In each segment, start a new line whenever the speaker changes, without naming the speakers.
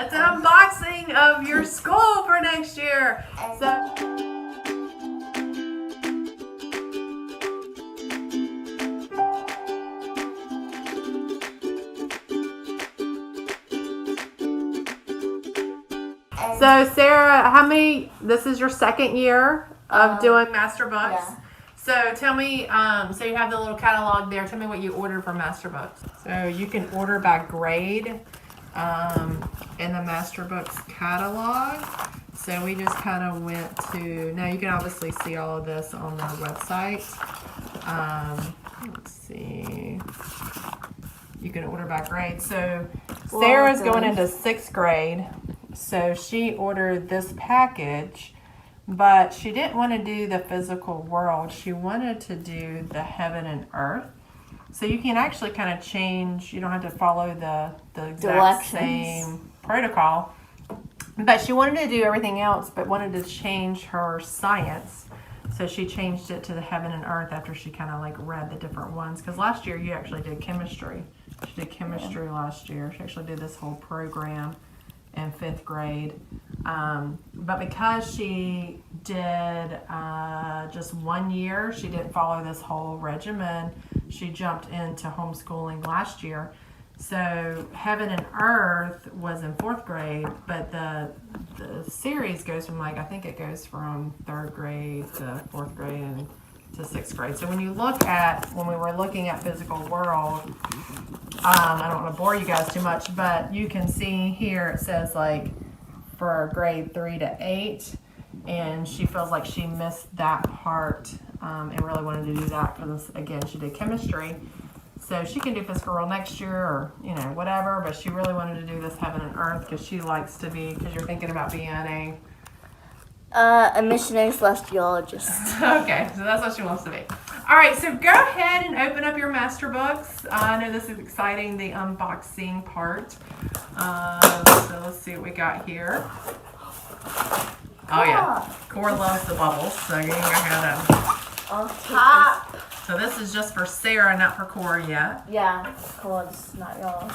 It's an unboxing of your school for next year. So Sarah, this is your second year of doing Master Books?
Yeah.
So tell me, so you have the little catalog there. Tell me what you ordered for Master Books. So you can order by grade in the Master Books catalog. So we just kind of went to, now you can obviously see all of this on their website. Let's see. You can order by grade. So Sarah's going into 6th grade. So she ordered this package, but she didn't want to do the physical world. She wanted to do the heaven and earth. So you can actually kind of change. You don't have to follow the exact same protocol. But she wanted to do everything else, but wanted to change her science. So she changed it to the heaven and earth after she kind of like read the different ones. Because last year you actually did chemistry. She did chemistry last year. She actually did this whole program in 5th grade. But because she did just 1 year, she didn't follow this whole regimen. She jumped into homeschooling last year. So Heaven and Earth was in 4th grade, but the series goes from I think it goes from 3rd grade to 4th grade and to 6th grade. So when we were looking at Physical World, I don't want to bore you guys too much, but you can see here it says for grade 3 to 8, and she feels like she missed that part and really wanted to do that because, again, she did chemistry. So she can do Physical World next year or, whatever, but she really wanted to do this Heaven and Earth because she likes to be, because you're thinking about being
a missionary celestiologist.
Okay, so that's what she wants to be. All right, so go ahead and open up your Master Books. I know this is exciting, the unboxing part. So let's see what we got here. Oh yeah, Cora loves the bubbles, so you can go ahead
On top.
So this is just for Sarah, not for Cora yet.
Yeah, Cora's not yours.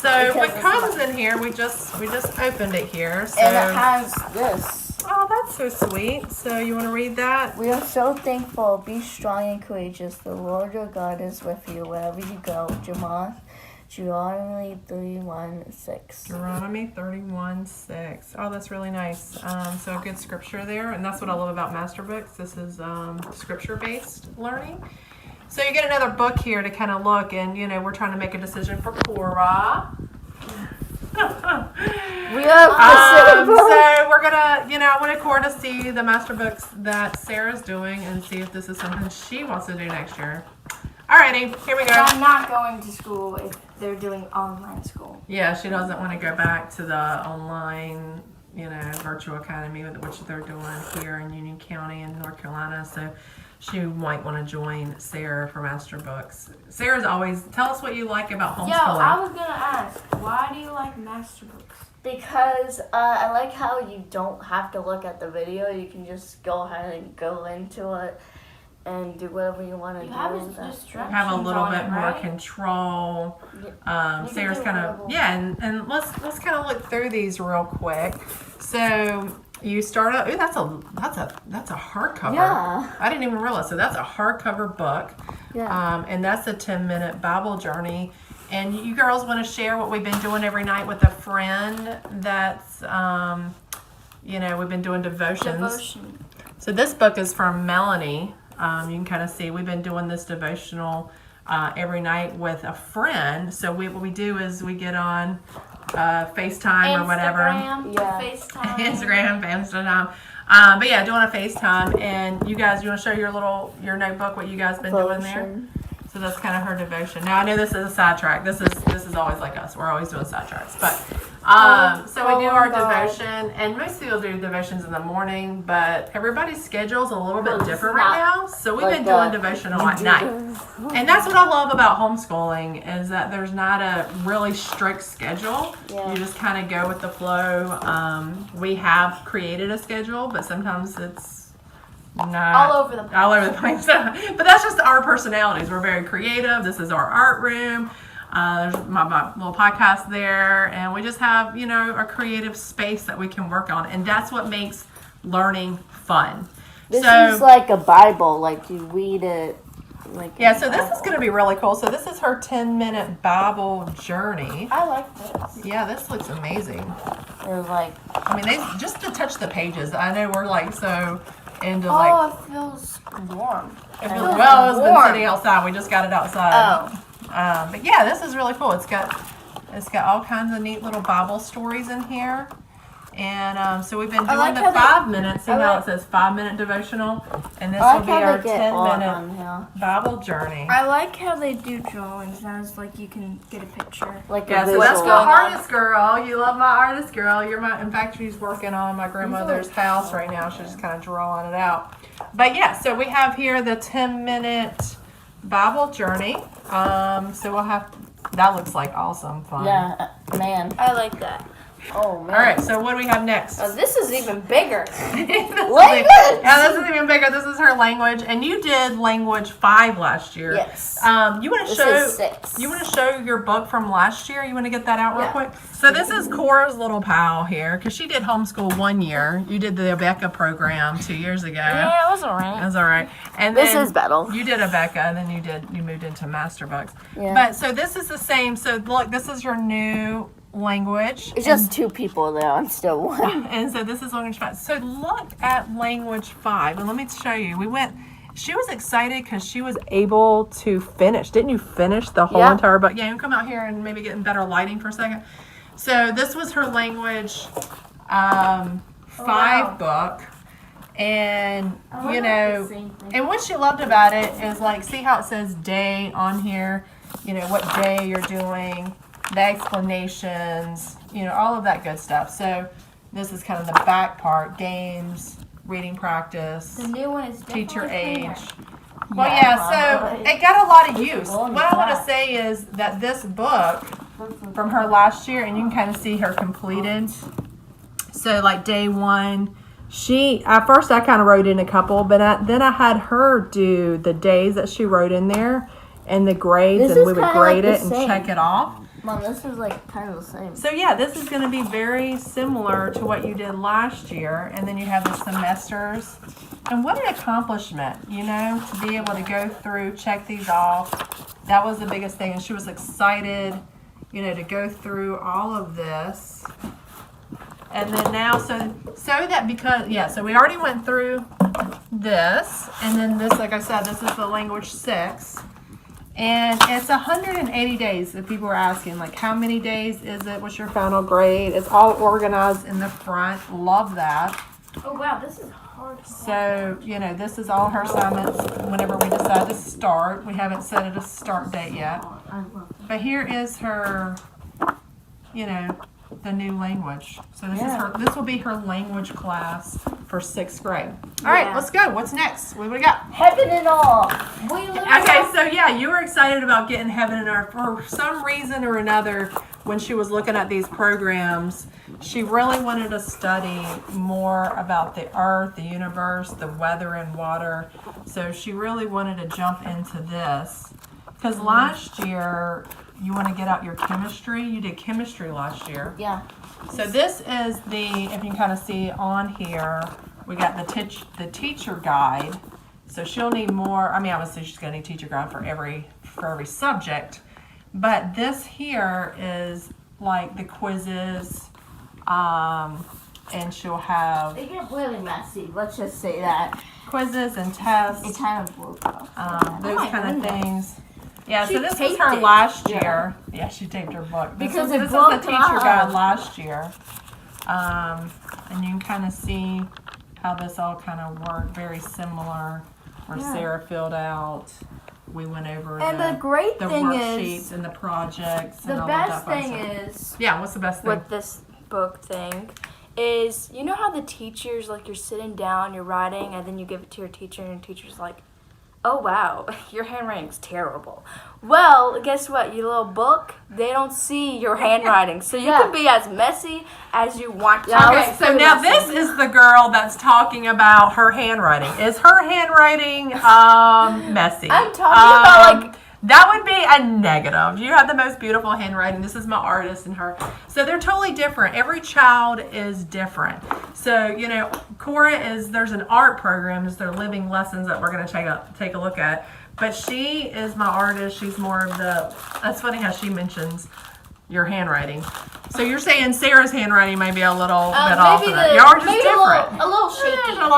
So what comes in here, we just opened it here. So,
and it has this.
Oh, that's so sweet. So you want to read that?
We are so thankful. Be strong and courageous. The Lord your God is with you wherever you go. Deuteronomy 31:6.
Deuteronomy 31:6. Oh, that's really nice. So a good scripture there. And that's what I love about Master Books. This is scripture-based learning. So you get another book here to kind of look. And, we're trying to make a decision for Cora.
We have
so we're gonna, I wanted Cora to see the Master Books that Sarah's doing and see if this is something she wants to do next year. Alrighty, here we go.
I'm not going to school if they're doing online school.
Yeah, she doesn't want to go back to the online, virtual academy which they're doing here in Union County in North Carolina. So she might want to join Sarah for Master Books. Sarah's always, tell us what you like about homeschooling.
I was going to ask, why do you like Master Books?
Because I like how you don't have to look at the video. You can just go ahead and go into it and do whatever you want to do.
Have a little bit more control. Sarah's kind of, and let's kind of look through these real quick. So you start out. Ooh, that's a hardcover.
Yeah.
I didn't even realize. So that's a hardcover book.
Yeah.
And that's a 10-minute Bible journey. And you girls want to share what we've been doing every night with a friend. That's we've been doing devotions. So this book is from Melanie. You can kind of see we've been doing this devotional every night with a friend. So what we do is we get on FaceTime or whatever.
FaceTime.
Instagram. But yeah, doing a FaceTime. And you guys, you want to show your notebook, what you guys been doing there? So that's kind of her devotion. Now I know this is a sidetrack. This is always like us. We're always doing sidetracks. But so we do our devotion, and most people do devotions in the morning, but everybody's schedule is a little bit different right now. So we've been doing devotional at night, and that's what I love about homeschooling is that there's not a really strict schedule.
Yeah.
You just kind of go with the flow. We have created a schedule, but sometimes it's not
all over the place.
But that's just our personalities. We're very creative. This is our art room. There's my little podcast there, and we just have, you know, a creative space that we can work on, and that's what makes learning fun.
This is like a Bible, like you read it. Like
Yeah, so this is going to be really cool. So this is her 10-minute Bible journey.
I like this.
Yeah, this looks amazing.
It was like,
I mean, they just to touch the pages. I know we're like so into
oh,
like.
it feels warm.
Well, it's been sitting outside. We just got it outside.
Oh.
But yeah, this is really cool. It's got all kinds of neat little Bible stories in here. And so we've been doing
like
the
how they-
5 minutes. See
I
how
like-
it says 5-minute devotional? And this
I
will
like
be
how
our
they get all
10-minute
on here.
Bible journey.
I like how they do drawings. Now it's like you can get a picture.
Like
Yeah,
a
so that's
visual.
the artist girl. You love my artist girl. In fact, she's working on my grandmother's house right now. She's just kind of drawing it out. But yeah, so we have here the 10-minute Bible journey. So we'll have, that looks like awesome fun.
Yeah, man.
I like that.
Oh, man.
All right, so what do we have next?
Oh, this is even bigger.
Language!
Yeah, this is even bigger. This is her language, and you did language 5 last year.
Yes.
You want to
This
show?
is 6.
You want to show your book from last year? You want to get that out real
Yeah.
quick? So this is Cora's little pal here, because she did homeschool 1 year. You did the Abeka program 2 years ago.
Yeah, it was alright.
That's all right. And
This
then
is Battle.
you did Abeka, and then you moved into Masterbooks.
Yeah.
But so this is the same. So look, this is your new language.
It's just 2 people though. I'm still 1.
And so this is language 5. So look at language 5, and let me show you. She was excited because she was able to finish. Didn't you finish the whole
Yeah.
entire book? Yeah, you can come out here and maybe get in better lighting for a second. So this was her language 5 book. And, you know, and what she loved about it is like, see how it says day on here? You know, what day you're doing, the explanations, you know, all of that good stuff. So this is kind of the back part, games, reading practice,
The new one is
teacher
definitely
age.
thinner.
Well, yeah, so it got a lot of use. What I want to say is that this book from her last year, and you can kind of see her completed. So like day 1, at first I kind of wrote in a couple, but then I had her do the days that she wrote in there and the grades,
This
and
is
we would
kinda
grade
like
it
the
and
same.
check it off.
Mom, this is like kind of the same.
So yeah, this is going to be very similar to what you did last year, and then you have the semesters. And what an accomplishment, you know, to be able to go through, check these off. That was the biggest thing, and she was excited, you know, to go through all of this. And then now, so that because, yeah, so we already went through this, and then this, like I said, this is the language 6. And it's 180 days. If people are asking, like, how many days is it? What's your final grade? It's all organized in the front. Love that.
Oh wow, this is hard.
So, you know, this is all her assignments whenever we decide to start. We haven't set it a start date yet.
I love it.
But here is her, you know, the new language. So this is
Yeah.
her. This will be her language class for 6th grade. All right,
Yeah.
let's go. What's next? What do we got?
Heaven and all. We live
Okay, so yeah, you were excited about getting Heaven and Earth. For some reason or another, when she was looking at these programs, she really wanted to study more about the earth, the universe, the weather and water. So she really wanted to jump into this. Because last year, you want to get out your chemistry. You did chemistry last year.
Yeah.
So this is if you can kind of see on here, we got the teacher guide. So she'll need more. I mean, obviously she's going to need teacher guide for every subject. But this here is like the quizzes, and she'll have
They get really messy. Let's just say that.
quizzes and tests,
It kind of broke up.
those
my
kind of
goodness.
things. Yeah,
She
so this was
taped
her
it.
last
Yeah.
year. Yeah, she taped her book.
Because
this
it
is the
broke
teacher
up.
guide last year. And you can kind of see how this all kind of worked. Very similar. Where
Yeah.
Sarah filled out. We went over
And the great
the
thing
worksheets
is,
and the projects.
the
and all
best
of that fun
thing
stuff.
is
Yeah, what's the best thing?
with this book thing is, you know how the teachers, like, you're sitting down, you're writing, and then you give it to your teacher, and your teacher's like, oh wow, your handwriting's terrible. Well, guess what? Your little book, they don't see your handwriting, so you
Yeah.
can be as messy as you want to.
Yeah,
Okay, so now this is the girl that's talking about her handwriting. Is her handwriting messy?
I'm talking about, like,
That would be a negative. You have the most beautiful handwriting. This is my artist and her. So they're totally different. Every child is different. So, you know, Cora there's an art program. Their living lessons that we're going to take a look at. But she is my artist. She's more of that's funny how she mentions your handwriting. So you're saying Sarah's handwriting may be a little bit off of that. Yours is different.
A little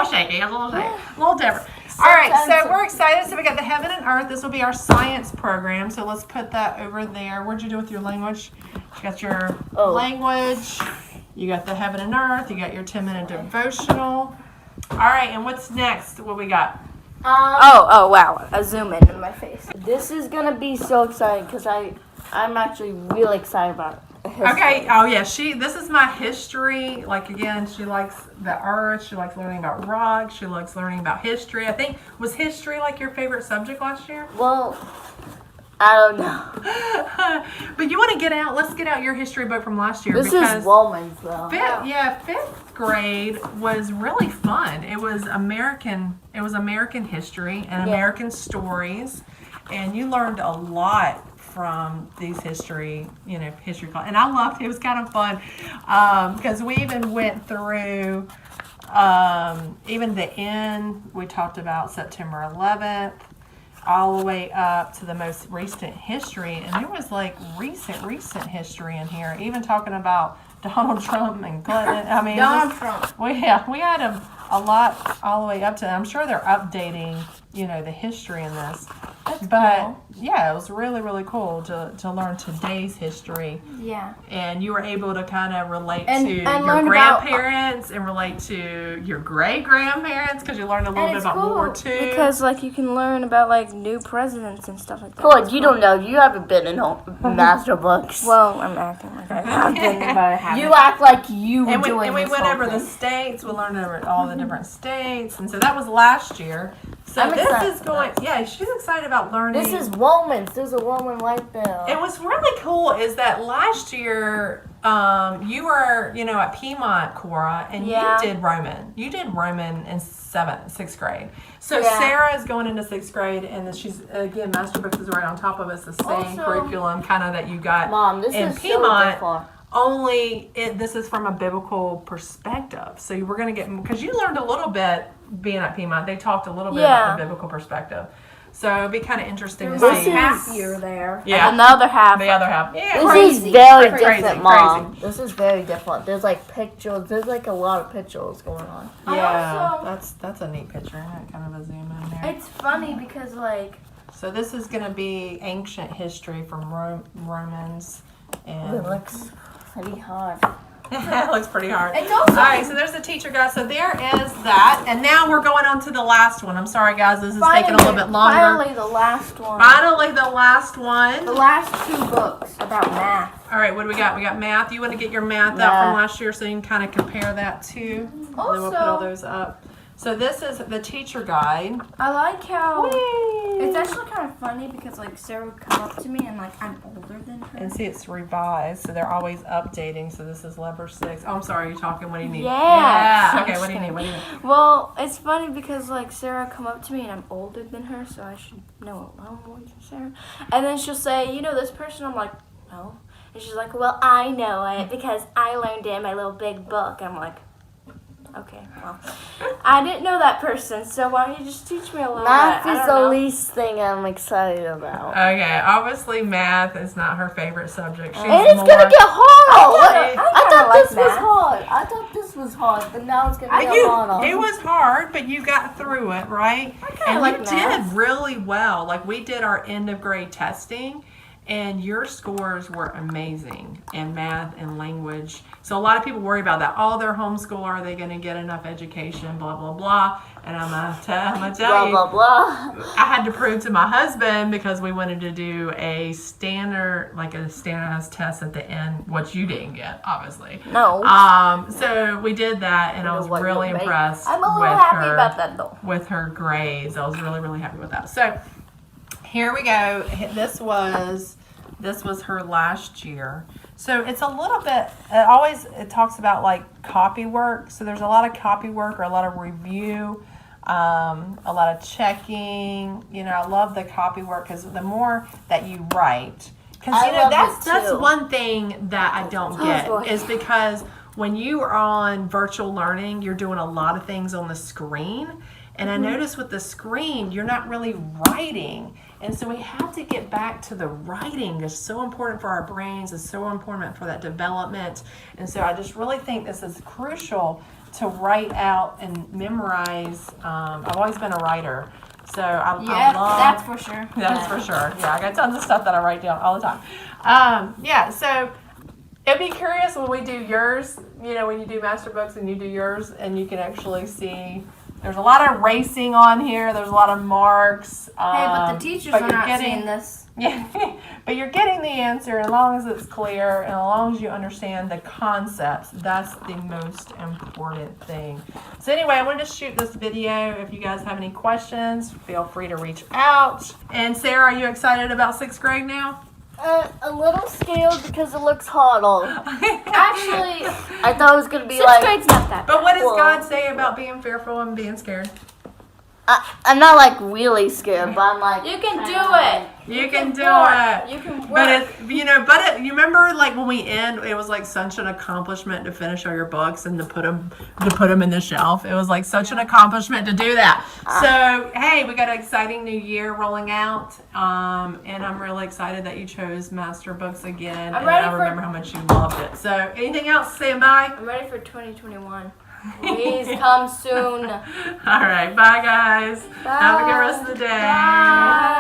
shaky.
A little different. All right, so we're excited. So we got the heaven and earth. This will be our science program. So let's put that over there. What'd you do with your language? You got your language. You got the heaven and earth. You got your 10-minute devotional. All right, and what's next? What we got?
Oh, wow. A zoom in my face.
This is gonna be so exciting because I'm actually really excited about it.
Okay. Oh yeah. This is my history. Like again, she likes the earth. She likes learning about rocks. She likes learning about history. I think was history like your favorite subject last year?
Well, I don't know.
But you want to get out. Let's get out your history book from last year.
This is Romans though.
Fifth grade was really fun. It was American history and American stories, and you learned a lot from these history class. And I loved it. It was kind of fun because we even went through even the end. We talked about September 11th all the way up to the most recent history. And there was like recent history in here, even talking about Donald Trump and Clinton. I mean,
Donald Trump.
We had a lot all the way up to. I'm sure they're updating, the history in this. But yeah, it was really, really cool to learn today's history.
Yeah.
And you were able to kind of relate
And
to your grandparents and relate to your great grandparents because you learned a little bit about World War II.
Because you can learn about new presidents and stuff like that.
Cool, you don't know. You haven't been in master books.
Well, I'm acting like I have been, but I haven't.
You act like you were doing
And we
this
went
whole
over the
thing.
states. We learned over all the different states, and so that was last year. So
I'm
this
excited
is going. Yeah, she's excited about learning.
This is Romans. There's a Roman right there.
And what's really cool is that last year, you were, at Piedmont, Cora, and you did Roman. You did Roman in sixth grade. So Sarah is going into sixth grade, and then she's, again, Master Books is right on top of us, the same curriculum kind of that you got
Mom, this
in
is
Piedmont.
so different.
Only this is from a biblical perspective. So we're going to get, because you learned a little bit being at Piedmont. They talked a little bit about the biblical perspective. So it'd be kind of interesting to see.
Half year there.
Yeah.
And the other half.
The other half. Yeah.
This is very
Crazy,
different, Mom. This is very different. There's pictures. There's a lot of pictures going on.
Yeah. That's a neat picture. Kind of a zoom in there.
It's funny because
So this is going to be ancient history from Romans. And
It looks pretty hard.
it looks pretty hard.
It's also
All right, so there's the teacher guide. So there is that. And now we're going on to the last one. I'm sorry, guys. This is taking a little bit longer.
Finally, the last one.
Finally, the last one.
The last 2 books about math.
All right, what do we got? We got math. You want to get your math out from last year so you can kind of compare that too. And then we'll put all those up. So this is the teacher guide.
I like how
Whee!
it's actually kind of funny because Sarah would come up to me and I'm older than her.
And see, it's revised, so they're always updating. So this is lever 6. Oh, I'm sorry, you're talking. What do you need?
Yeah.
Okay, what do you need? What do you need?
Well, it's funny because Sarah would come up to me and I'm older than her, so I should know a lot more than Sarah. And then she'll say, this person. I'm like, no. And she's like, well, I know it because I learned it in my little big book. I'm like, okay, well, I didn't know that person, so why don't you just teach me a little
Math
bit?
is the least thing I'm excited about.
Okay, obviously math is not her favorite subject. She's
And it's
more,
gonna get hard.
I
thought
like
this was
math.
hard. I thought this was hard, but now it's gonna get harder.
It was hard, but you got through it, right? And
like
you
math.
did really well. We did our end of grade testing, and your scores were amazing in math and language. So a lot of people worry about that. Oh, they're homeschool. Are they going to get enough education? Blah, blah, blah. And I'm going to tell
blah
you,
blah blah.
I had to prove to my husband because we wanted to do a standardized test at the end, which you didn't get, obviously.
No.
So we did that, and I was
what
really
you'll make.
impressed
I'm a little
with
happy
her,
about that, though.
with her grades. I was really, really happy with that. So here we go. This was her last year. So it's a little bit, it talks about copy work. So there's a lot of copy work or a lot of review. a lot of checking. You know, I love the copy work because the more that you write, because
I
you know
love
that's
it too.
one thing that I don't get
boy.
is because when you are on virtual learning, you're doing a lot of things on the screen. And I notice with the screen, you're not really writing. And so we have to get back to the writing. It's so important for our brains. It's so important for that development. And so I just really think this is crucial to write out and memorize. I've always been a writer. So I love
that's for sure.
that's for sure. Yeah, I got tons of stuff that I write down all the time. Yeah, so it'd be curious when we do yours, you know, when you do master books and you do yours, and you can actually see there's a lot of racing on here. There's a lot of marks.
Hey, but the teachers
but
are
you're
not
getting-
seeing this.
Yeah, but you're getting the answer as long as it's clear and as long as you understand the concepts. That's the most important thing. So anyway, I wanted to shoot this video. If you guys have any questions, feel free to reach out. And Sarah, are you excited about 6th grade now?
A little scared because it looks hard on.
Actually,
I thought it was gonna be
6th
like.
grade's not that bad.
But what does
Well-
God say about being fearful and being scared?
I'm not like really scared, but I'm like.
You can do it.
You can do
work.
it.
You can work.
But you remember like when we end, it was like such an accomplishment to finish all your books and to put them in the shelf. It was like such an accomplishment to do that. So hey, we got an exciting new year rolling out, and I'm really excited that you chose Master Books again.
I'm
and
ready
I
for-
remember how much you loved it. So anything else? Saying bye.
I'm ready for 2021. Please come soon.
All right, bye guys. Have a good rest of the day.
Bye.